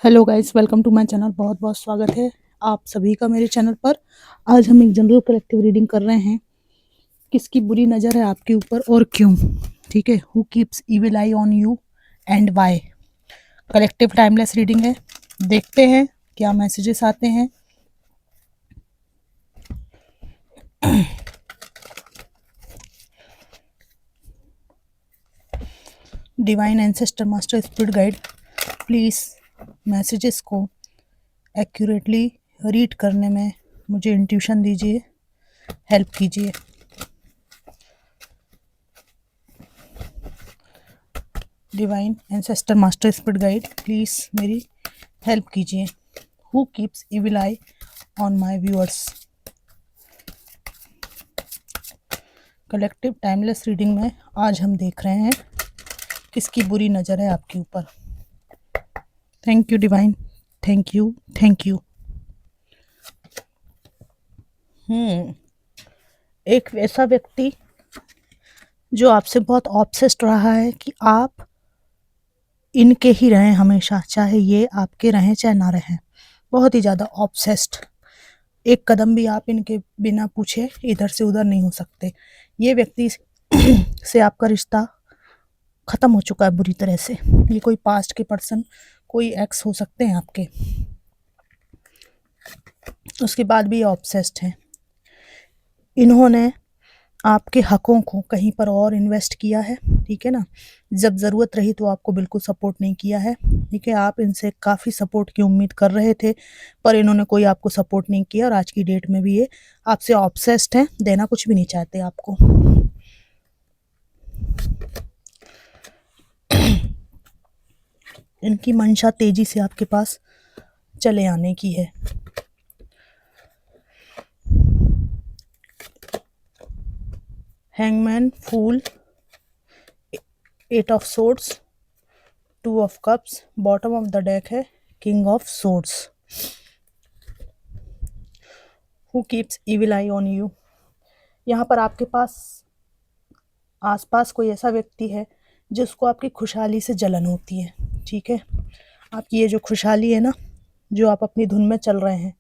Hello guys, welcome to my channel. बहुत बहुत स्वागत है आप सभी का मेरे चैनल पर। आज हम एक जनरल कलेक्टिव रीडिंग कर रहे हैं। किसकी बुरी नज़र है आपके ऊपर और क्यों? ठीक है। Who keeps evil eye on you and why. Collective timeless reading है। देखते हैं क्या मैसेजेस आते हैं। Divine ancestor master spirit guide, please messages को एक्यूरेटली रीड करने में मुझे इंट्यूशन दीजिए, हेल्प कीजिए। Divine ancestor master spirit guide, please मेरी हेल्प कीजिए। Who keeps evil eye on my viewers. Collective timeless reading में आज हम देख रहे हैं किसकी बुरी नज़र है आपके ऊपर। Thank you divine, thank you, thank you. एक ऐसा व्यक्ति जो आपसे बहुत ऑब्सेस्ड रहा है कि आप इनके ही रहें हमेशा, चाहे ये आपके रहें चाहे ना रहें। बहुत ही ज़्यादा ऑब्सेस्ड। एक कदम भी आप इनके बिना पूछे इधर से उधर नहीं हो सकते। ये व्यक्ति से आपका रिश्ता ख़त्म हो चुका है बुरी तरह से। ये कोई पास्ट के पर्सन, कोई एक्स हो सकते हैं आपके। उसके बाद भी ये ऑब्सेस्ड हैं। इन्होंने आपके हकों को कहीं पर और इन्वेस्ट किया है, ठीक है ना। जब ज़रूरत रही तो आपको बिल्कुल सपोर्ट नहीं किया है, ठीक है। आप इनसे काफ़ी सपोर्ट की उम्मीद कर रहे थे पर इन्होंने कोई आपको सपोर्ट नहीं किया और आज की डेट में भी ये आपसे ऑब्सेस्ड हैं, देना कुछ भी नहीं चाहते आपको। इनकी मंशा तेज़ी से आपके पास चले आने की है। Hangman, fool, 8 of swords, 2 of cups, bottom of the deck है king of swords. Who keeps evil eye on you. यहाँ पर आपके पास आसपास कोई ऐसा व्यक्ति है जिसको आपकी खुशहाली से जलन होती है, ठीक है। आपकी ये जो खुशहाली है ना, जो आप अपनी धुन में चल रहे हैं,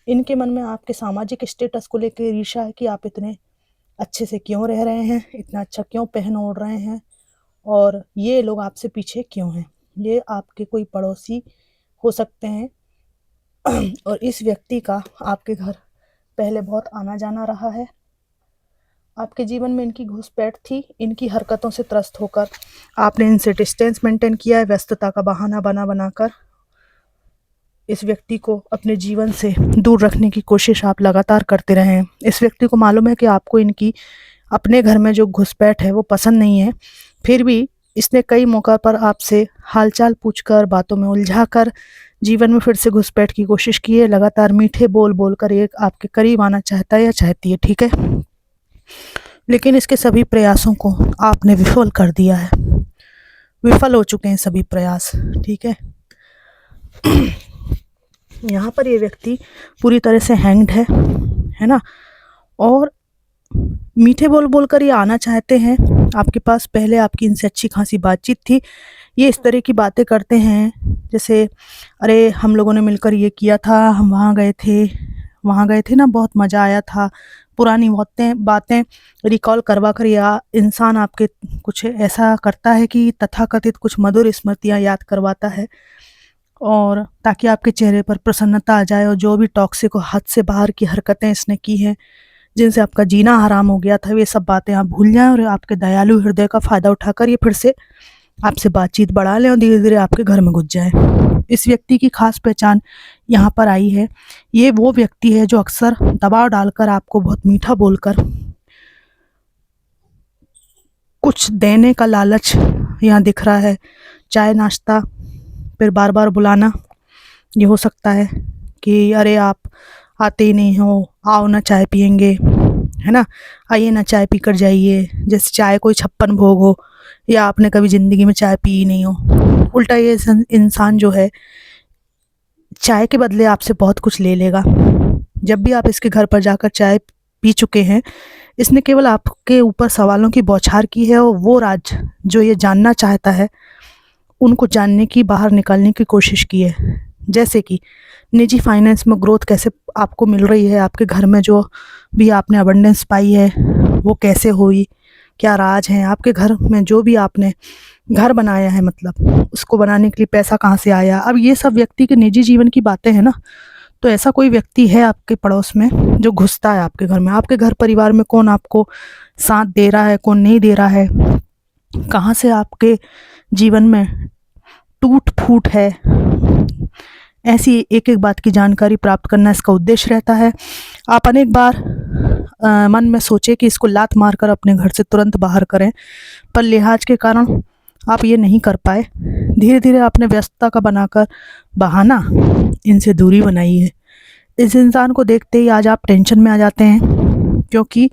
इनके मन में आपके सामाजिक स्टेटस को लेकर ईर्ष्या है कि आप इतने अच्छे से क्यों रह रहे हैं, इतना अच्छा क्यों पहन ओढ़ रहे हैं और ये लोग आपसे पीछे क्यों हैं। ये आपके कोई पड़ोसी हो सकते हैं और इस व्यक्ति का आपके घर पहले बहुत आना जाना रहा है। आपके जीवन में इनकी घुसपैठ थी। इनकी हरकतों से त्रस्त होकर आपने इनसे डिस्टेंस मेंटेन किया है, व्यस्तता का बहाना बनाकर इस व्यक्ति को अपने जीवन से दूर रखने की कोशिश आप लगातार करते रहे हैं। इस व्यक्ति को मालूम है कि आपको इनकी अपने घर में जो घुसपैठ है वो पसंद नहीं है, फिर भी इसने कई मौका पर आपसे हालचाल पूछकर, बातों में उलझाकर जीवन में फिर से घुसपैठ की कोशिश की है। लगातार मीठे बोल बोलकर एक आपके करीब आना चाहता है या चाहती है, ठीक है। लेकिन इसके सभी प्रयासों को आपने विफल कर दिया है। विफल हो चुके हैं सभी प्रयास, ठीक है। यहाँ पर ये व्यक्ति पूरी तरह से हैंग्ड है ना। और मीठे बोल बोलकर ये आना चाहते हैं आपके पास। पहले आपकी इनसे अच्छी खासी बातचीत थी। ये इस तरह की बातें करते हैं जैसे, अरे हम लोगों ने मिलकर ये किया था, हम वहाँ गए थे ना, बहुत मज़ा आया था। पुरानी बातें रिकॉल करवा कर या इंसान आपके कुछ ऐसा करता है कि तथाकथित कुछ मधुर स्मृतियाँ याद करवाता है, और ताकि आपके चेहरे पर प्रसन्नता आ जाए और जो भी टॉक्सिक और हद से बाहर की हरकतें इसने की हैं जिनसे आपका जीना हराम हो गया था, वे सब बातें आप भूल जाएं और आपके दयालु हृदय का फ़ायदा उठाकर ये फिर से आपसे बातचीत बढ़ा लें और धीरे धीरे आपके घर में घुस जाएं। इस व्यक्ति की खास पहचान यहाँ पर आई है। ये वो व्यक्ति है जो अक्सर दबाव डालकर आपको बहुत मीठा बोलकर कुछ देने का लालच यहाँ दिख रहा है। चाय नाश्ता, फिर बार बार बुलाना। ये हो सकता है कि अरे आप आते ही नहीं हो, आओ ना चाय पियेंगे, है ना, आइए ना चाय पी कर जाइए। जैसे चाय कोई 56 भोग हो या आपने कभी ज़िंदगी में चाय पी ही नहीं हो। उल्टा ये इंसान जो है चाय के बदले आपसे बहुत कुछ ले लेगा। जब भी आप इसके घर पर जाकर चाय पी चुके हैं, इसने केवल आपके ऊपर सवालों की बौछार की है और वो राज जो ये जानना चाहता है उनको जानने की, बाहर निकालने की कोशिश की है। जैसे कि निजी फाइनेंस में ग्रोथ कैसे आपको मिल रही है, आपके घर में जो भी आपने अबंडेंस पाई है वो कैसे हुई, क्या राज हैं आपके घर में, जो भी आपने घर बनाया है मतलब उसको बनाने के लिए पैसा कहाँ से आया। अब ये सब व्यक्ति के निजी जीवन की बातें हैं ना। तो ऐसा कोई व्यक्ति है आपके पड़ोस में जो घुसता है आपके घर में, आपके घर परिवार में कौन आपको साथ दे रहा है, कौन नहीं दे रहा है, कहाँ से आपके जीवन में टूट फूट है, ऐसी एक एक बात की जानकारी प्राप्त करना इसका उद्देश्य रहता है। आप अनेक बार मन में सोचे कि इसको लात मारकर अपने घर से तुरंत बाहर करें, पर लिहाज के कारण आप ये नहीं कर पाए। धीरे धीरे आपने व्यस्तता का बनाकर बहाना इनसे दूरी बनाई है। इस इंसान को देखते ही आज आप टेंशन में आ जाते हैं, क्योंकि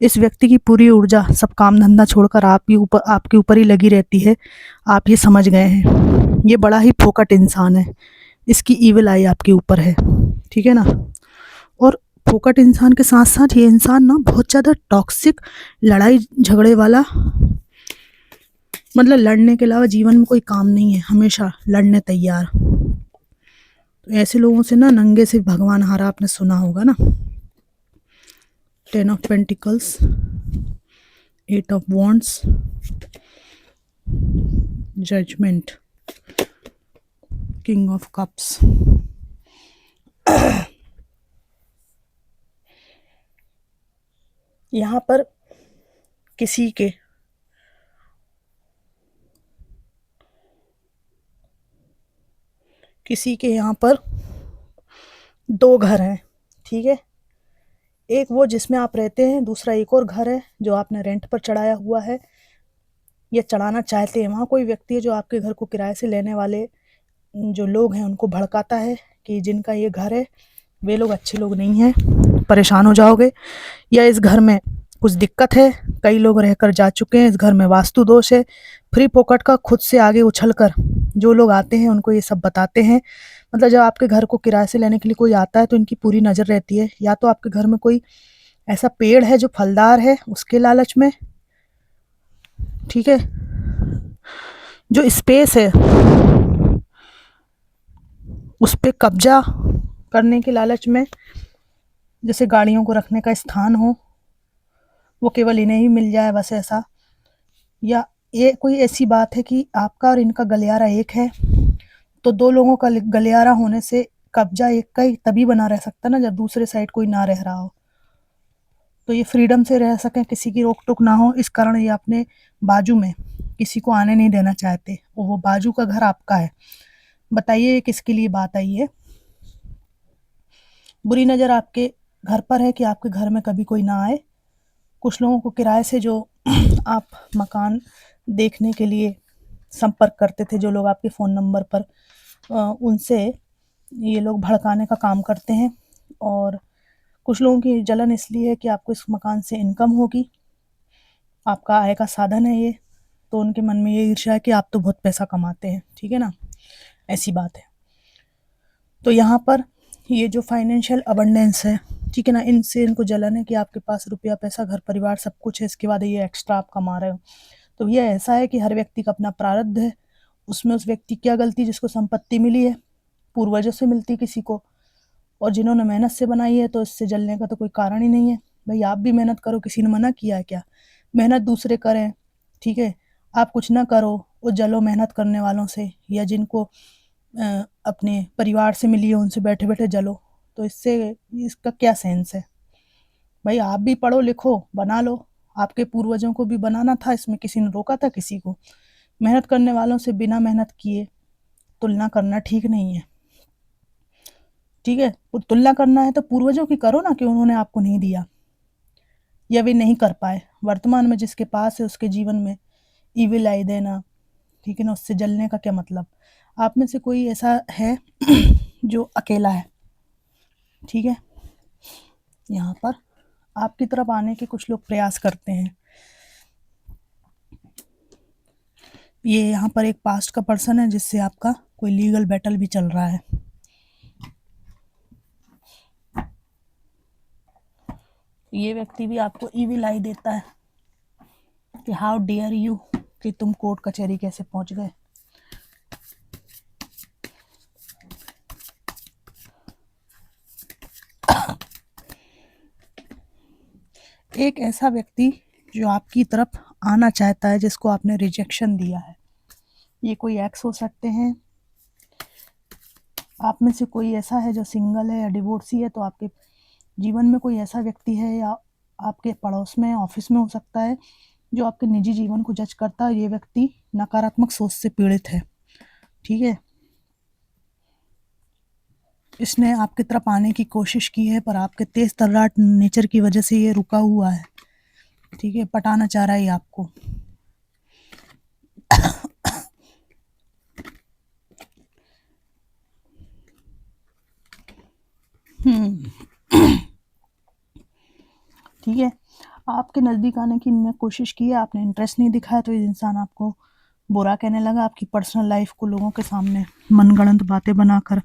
इस व्यक्ति की पूरी ऊर्जा सब काम धंधा छोड़कर आपके ऊपर ही लगी रहती है। आप ये समझ गए हैं, ये बड़ा ही फोकट इंसान है, इसकी ईविल आई आपके ऊपर है, ठीक है ना। और फोकट इंसान के साथ साथ ये इंसान ना बहुत ज़्यादा टॉक्सिक, लड़ाई झगड़े वाला, मतलब लड़ने के अलावा जीवन में कोई काम नहीं है, हमेशा लड़ने तैयार। तो ऐसे लोगों से ना नंगे से भगवान हारा, आपने सुना होगा ना। 10 of pentacles, 8 of wands, judgment, king of cups. यहाँ पर किसी के यहाँ पर 2 घर हैं, ठीक है। एक वो जिसमें आप रहते हैं, दूसरा एक और घर है जो आपने रेंट पर चढ़ाया हुआ है या चढ़ाना चाहते हैं। वहाँ कोई व्यक्ति है जो आपके घर को किराए से लेने वाले जो लोग हैं उनको भड़काता है कि जिनका ये घर है वे लोग अच्छे लोग नहीं हैं, परेशान हो जाओगे, या इस घर में कुछ दिक्कत है, कई लोग रहकर जा चुके हैं, इस घर में वास्तु दोष है। फ्री पॉकेट का खुद से आगे उछल कर जो लोग आते हैं उनको ये सब बताते हैं। मतलब जब आपके घर को किराए से लेने के लिए कोई आता है तो इनकी पूरी नज़र रहती है, या तो आपके घर में कोई ऐसा पेड़ है जो फलदार है उसके लालच में, ठीक है, जो स्पेस है उस पर कब्जा करने के लालच में, जैसे गाड़ियों को रखने का स्थान हो वो केवल इन्हें ही मिल जाए बस ऐसा, या ये कोई ऐसी बात है कि आपका और इनका गलियारा एक है, तो 2 लोगों का गलियारा होने से कब्जा एक का ही तभी बना रह सकता ना जब दूसरे साइड कोई ना रह रहा हो, तो ये फ्रीडम से रह सकें, किसी की रोक टोक ना हो, इस कारण ये अपने बाजू में किसी को आने नहीं देना चाहते, और वो बाजू का घर आपका है। बताइए किसके लिए बात आई है। बुरी नज़र आपके घर पर है कि आपके घर में कभी कोई ना आए। कुछ लोगों को किराए से जो आप मकान देखने के लिए संपर्क करते थे, जो लोग आपके फ़ोन नंबर पर उनसे ये लोग भड़काने का काम करते हैं। और कुछ लोगों की जलन इसलिए है कि आपको इस मकान से इनकम होगी, आपका आय का साधन है ये, तो उनके मन में ये ईर्ष्या है कि आप तो बहुत पैसा कमाते हैं, ठीक है ना, ऐसी बात है। तो यहाँ पर ये जो फाइनेंशियल अबंडेंस है, ठीक है ना, इनसे इनको जलन है कि आपके पास रुपया पैसा घर परिवार सब कुछ है, इसके बाद ये एक्स्ट्रा आप कमा रहे हो। तो ये ऐसा है कि हर व्यक्ति का अपना प्रारब्ध है, उसमें उस व्यक्ति क्या गलती, जिसको संपत्ति मिली है पूर्वजों से मिलती किसी को, और जिन्होंने मेहनत से बनाई है, तो इससे जलने का तो कोई कारण ही नहीं है। भाई आप भी मेहनत करो, किसी ने मना किया है क्या, मेहनत दूसरे करें, ठीक है, आप कुछ ना करो, वो जलो मेहनत करने वालों से, या जिनको अपने परिवार से मिली है उनसे बैठे बैठे जलो, तो इससे इसका क्या सेंस है। भाई आप भी पढ़ो लिखो, बना लो, आपके पूर्वजों को भी बनाना था, इसमें किसी ने रोका था किसी को। मेहनत करने वालों से बिना मेहनत किए तुलना करना ठीक नहीं है, ठीक है। तुलना करना है तो पूर्वजों की करो ना, कि उन्होंने आपको नहीं दिया या वे नहीं कर पाए। वर्तमान में जिसके पास है उसके जीवन में ईविल आई देना, ठीक है ना, उससे जलने का क्या मतलब। आप में से कोई ऐसा है जो अकेला है, ठीक है, यहाँ पर आपकी तरफ आने के कुछ लोग प्रयास करते हैं। ये यहाँ पर एक पास्ट का पर्सन है जिससे आपका कोई लीगल बैटल भी चल रहा है। ये व्यक्ति भी आपको ईविल आई देता है कि हाउ डेयर यू, कि तुम कोर्ट कचहरी कैसे पहुंच गए, एक ऐसा व्यक्ति जो आपकी तरफ आना चाहता है, जिसको आपने रिजेक्शन दिया है। ये कोई एक्स हो सकते हैं, आप में से कोई ऐसा है जो सिंगल है या डिवोर्सी है, तो आपके जीवन में कोई ऐसा व्यक्ति है या आपके पड़ोस में, ऑफिस में हो सकता है, जो आपके निजी जीवन को जज करता है। ये व्यक्ति नकारात्मक सोच से पीड़ित है, ठीक है। इसने आपकी तरफ आने की कोशिश की है, पर आपके तेज तर्राट नेचर की वजह से ये रुका हुआ है, ठीक है। पटाना चाह रहा है ये आपको। ठीक है, आपके नज़दीक आने की इन्होंने कोशिश की है, आपने इंटरेस्ट नहीं दिखाया, तो ये इंसान आपको बुरा कहने लगा। आपकी पर्सनल लाइफ को लोगों के सामने मनगढ़ंत बातें बनाकर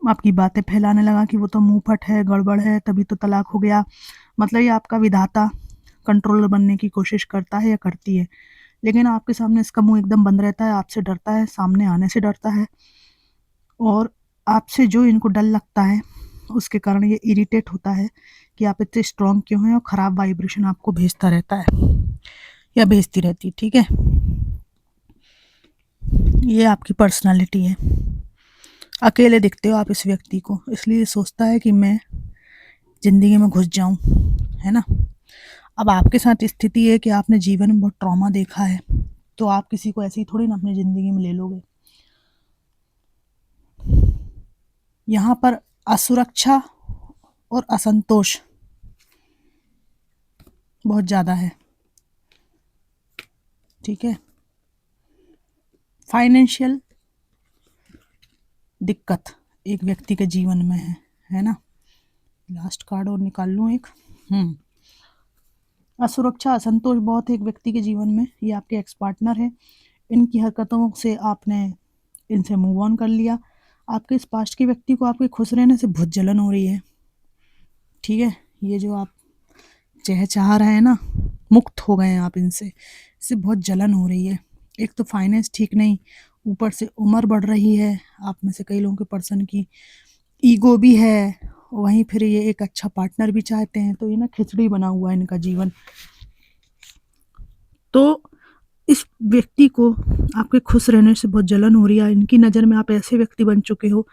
आपकी बातें फैलाने लगा कि वो तो मुंहफट है, गड़बड़ है, तभी तो तलाक हो गया। मतलब ये आपका विधाता कंट्रोलर बनने की कोशिश करता है या करती है, लेकिन आपके सामने इसका मुंह एकदम बंद रहता है, आपसे डरता है, सामने आने से डरता है, और आपसे जो इनको डर लगता है उसके कारण ये इरिटेट होता है कि आप इतने स्ट्रांग क्यों हैं, और ख़राब वाइब्रेशन आपको भेजता रहता है या भेजती रहती है, ठीक है। ये आपकी पर्सनालिटी है। अकेले दिखते हो आप इस व्यक्ति को, इसलिए सोचता है कि मैं ज़िंदगी में घुस जाऊं, है ना। अब आपके साथ स्थिति है कि आपने जीवन में बहुत ट्रॉमा देखा है, तो आप किसी को ऐसे ही थोड़ी ना अपनी ज़िंदगी में ले लोगे। यहाँ पर असुरक्षा और असंतोष बहुत ज़्यादा है, ठीक है। फाइनेंशियल दिक्कत एक व्यक्ति के जीवन में है ना। लास्ट कार्ड और निकाल लूँ एक। असुरक्षा, असंतोष बहुत है एक व्यक्ति के जीवन में। ये आपके एक्स पार्टनर है, इनकी हरकतों से आपने इनसे मूव ऑन कर लिया। आपके इस पास्ट के व्यक्ति को आपके खुश रहने से बहुत जलन हो रही है, ठीक है। ये जो आप चाह रहे हैं ना, मुक्त हो गए हैं आप इनसे, इससे बहुत जलन हो रही है। एक तो फाइनेंस ठीक नहीं, ऊपर से उम्र बढ़ रही है, आप में से कई लोगों के पर्सन की ईगो भी है, वहीं फिर ये एक अच्छा पार्टनर भी चाहते हैं, तो ये ना खिचड़ी बना हुआ है इनका जीवन। तो इस व्यक्ति को आपके खुश रहने से बहुत जलन हो रही है। इनकी नज़र में आप ऐसे व्यक्ति बन चुके हो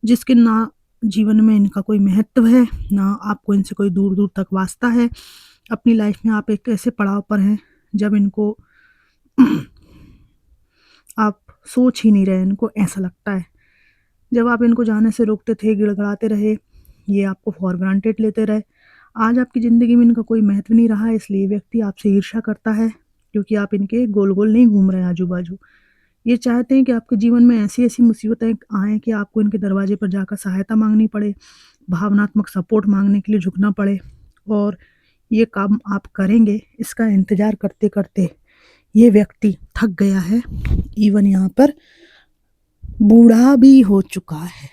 जिसके ना जीवन में इनका कोई महत्व है, ना आपको इनसे कोई दूर दूर तक वास्ता है। अपनी लाइफ में आप एक ऐसे पड़ाव पर हैं जब इनको आप सोच ही नहीं रहे, इनको ऐसा लगता है। जब आप इनको जाने से रोकते थे, गिड़गड़ाते रहे, ये आपको फॉर ग्रांटेड लेते रहे, आज आपकी ज़िंदगी में इनका कोई महत्व नहीं रहा है, इसलिए व्यक्ति आपसे ईर्ष्या करता है, क्योंकि आप इनके गोल गोल नहीं घूम रहे हैं आजू बाजू। ये चाहते हैं कि आपके जीवन में ऐसी ऐसी मुसीबतें आएँ कि आपको इनके दरवाजे पर जाकर सहायता मांगनी पड़े, भावनात्मक सपोर्ट मांगने के लिए झुकना पड़े, और ये काम आप करेंगे, इसका इंतज़ार करते करते ये व्यक्ति थक गया है। इवन यहाँ पर बूढ़ा भी हो चुका है,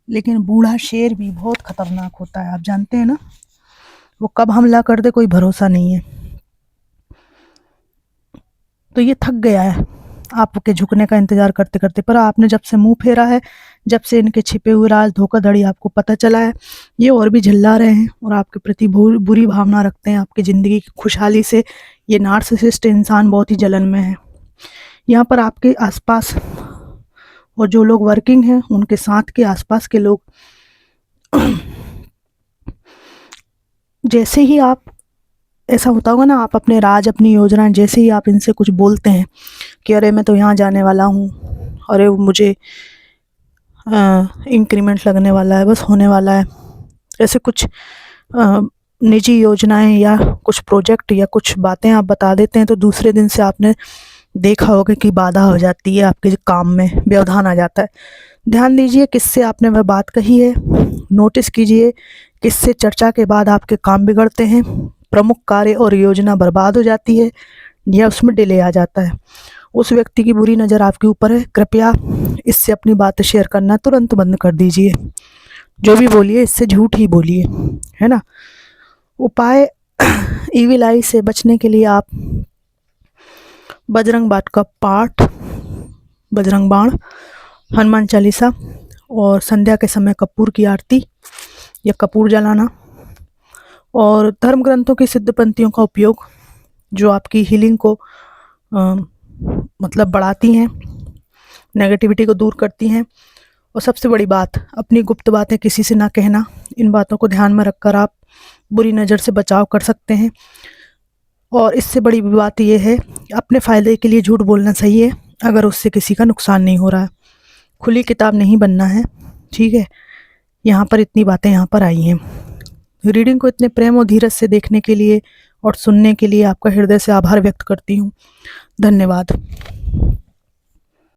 लेकिन बूढ़ा शेर भी बहुत खतरनाक होता है, आप जानते हैं ना, वो कब हमला कर दे कोई भरोसा नहीं है। तो ये थक गया है आपके झुकने का इंतज़ार करते करते, पर आपने जब से मुंह फेरा है, जब से इनके छिपे हुए राज धोखाधड़ी आपको पता चला है, ये और भी झल्ला रहे हैं और आपके प्रति बुरी भावना रखते हैं। आपकी ज़िंदगी की खुशहाली से ये नार्सिसिस्ट इंसान बहुत ही जलन में है। यहाँ पर आपके आसपास और जो लोग वर्किंग हैं, उनके साथ के आसपास के लोग जैसे ही आप, ऐसा होता होगा ना, आप अपने राज, अपनी योजनाएं, जैसे ही आप इनसे कुछ बोलते हैं कि अरे मैं तो यहाँ जाने वाला हूँ, अरे मुझे इंक्रीमेंट लगने वाला है, बस होने वाला है, ऐसे कुछ निजी योजनाएं या कुछ प्रोजेक्ट या कुछ बातें आप बता देते हैं, तो दूसरे दिन से आपने देखा होगा कि बाधा हो जाती है, आपके काम में व्यवधान आ जाता है। ध्यान दीजिए किससे आपने वह बात कही है, नोटिस कीजिए किससे चर्चा के बाद आपके काम बिगड़ते हैं, प्रमुख कार्य और योजना बर्बाद हो जाती है या उसमें डिले आ जाता है। उस व्यक्ति की बुरी नज़र आपके ऊपर है, कृपया इससे अपनी बातें शेयर करना तुरंत बंद कर दीजिए। जो भी बोलिए इससे झूठ ही बोलिए, है ना। उपाय ईविल आई से बचने के लिए आप बजरंग बाण का पाठ, बजरंग बाण, हनुमान चालीसा और संध्या के समय कपूर की आरती या कपूर जलाना और धर्म ग्रंथों की सिद्ध पंक्तियों का उपयोग जो आपकी हीलिंग को मतलब बढ़ाती हैं, नेगेटिविटी को दूर करती हैं। और सबसे बड़ी बात, अपनी गुप्त बातें किसी से ना कहना। इन बातों को ध्यान में रखकर आप बुरी नज़र से बचाव कर सकते हैं। और इससे बड़ी बात ये है, अपने फ़ायदे के लिए झूठ बोलना सही है अगर उससे किसी का नुकसान नहीं हो रहा है। खुली किताब नहीं बनना है, ठीक है। यहाँ पर इतनी बातें यहाँ पर आई हैं। रीडिंग को इतने प्रेम और धीरज से देखने के लिए और सुनने के लिए आपका हृदय से आभार व्यक्त करती हूँ। धन्यवाद।